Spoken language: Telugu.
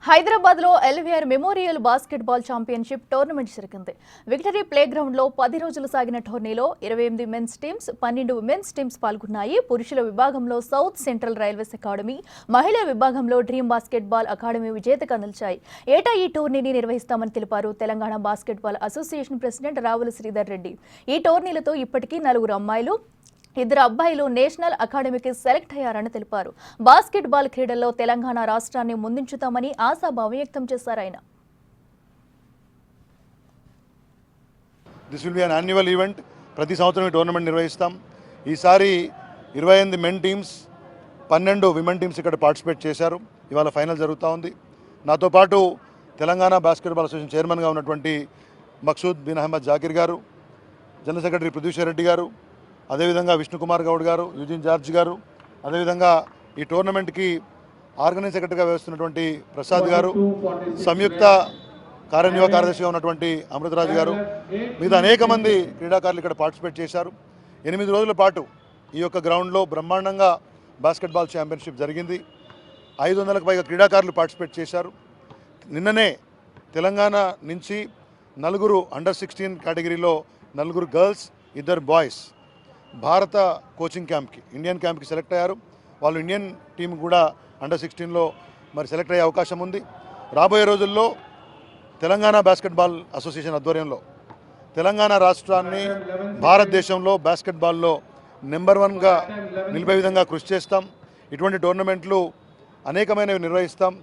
హైదరాబాద్ లో LVR memorial basketball championship tournament జరిగింది. విక్టరీ ప్లే గ్రౌండ్ లో 10 రోజులు సాగిన టోర్నీలో 28 మెన్స్ టీమ్స్, 12 ఉమెన్స్ టీమ్స్ పాల్గొన్నాయి. పురుషుల విభాగంలో సౌత్ సెంట్రల్ రైల్వేస్ అకాడమీ, మహిళా విభాగంలో డ్రీమ్ బాస్కెట్బాల్ అకాడమీ విజేతగా నిలిచాయి. ఏటా ఈ టోర్నీని నిర్వహిస్తామని తెలిపారు Telangana basketball association president Ravula Sridhar Reddy. ఈ టోర్నీలతో ఇప్పటికీ 4 అమ్మాయిలు, 2 అబ్బాయిలు నేషనల్ అకాడమీకి సెలెక్ట్ అయ్యారని తెలిపారు. బాస్కెట్బాల్ క్రీడల్లో తెలంగాణ రాష్ట్రాన్ని ముందుంచుతామని ఆశాభావం వ్యక్తం చేశారు ఆయన. This will be an annual event. ప్రతి సంవత్సరం ఈ టోర్నమెంట్ నిర్వహిస్తాం. ఈసారి 28 మెన్ టీమ్స్, 12 విమెన్ టీమ్స్ ఇక్కడ పార్టిసిపేట్ చేశారు. ఇవాళ ఫైనల్ జరుగుతూ ఉంది. నాతో పాటు తెలంగాణ బాస్కెట్బాల్ అసోసియేషన్ చైర్మన్గా ఉన్నటువంటి మక్సూద్ బిన్ అహ్మద్ జాకిర్ గారు, జనరల్ సెక్రటరీ ప్రదీప్ రెడ్డి గారు, అదేవిధంగా విష్ణుకుమార్ గౌడ్ గారు, యూజిన్ జార్జ్ గారు, అదేవిధంగా ఈ టోర్నమెంట్కి ఆర్గనైజ్ సెక్రటరీగా వ్యవహరిస్తున్నటువంటి ప్రసాద్ గారు, సంయుక్త కార్యనిర్వాహక కార్యదర్శిగా ఉన్నటువంటి అమృతరాజు గారు, మిగతా అనేక మంది క్రీడాకారులు ఇక్కడ పార్టిసిపేట్ చేశారు. 8 రోజుల పాటు ఈ యొక్క గ్రౌండ్లో బ్రహ్మాండంగా బాస్కెట్బాల్ ఛాంపియన్షిప్ జరిగింది. 500కు పైగా క్రీడాకారులు పార్టిసిపేట్ చేశారు. నిన్ననే తెలంగాణ నుంచి 4 అండర్ 16 కేటగిరీలో 4 గర్ల్స్, 2 బాయ్స్ భారత కోచింగ్ క్యాంప్కి, ఇండియన్ క్యాంప్కి సెలెక్ట్ అయ్యారు. వాళ్ళు ఇండియన్ టీం కూడా అండర్ 16లో మరి సెలెక్ట్ అయ్యే అవకాశం ఉంది. రాబోయే రోజుల్లో తెలంగాణ బాస్కెట్బాల్ అసోసియేషన్ ఆధ్వర్యంలో తెలంగాణ రాష్ట్రాన్ని భారతదేశంలో బాస్కెట్బాల్లో నెంబర్ 1గా నిలిపే విధంగా కృషి చేస్తాం. ఇటువంటి టోర్నమెంట్లు అనేకమైనవి నిర్వహిస్తాం.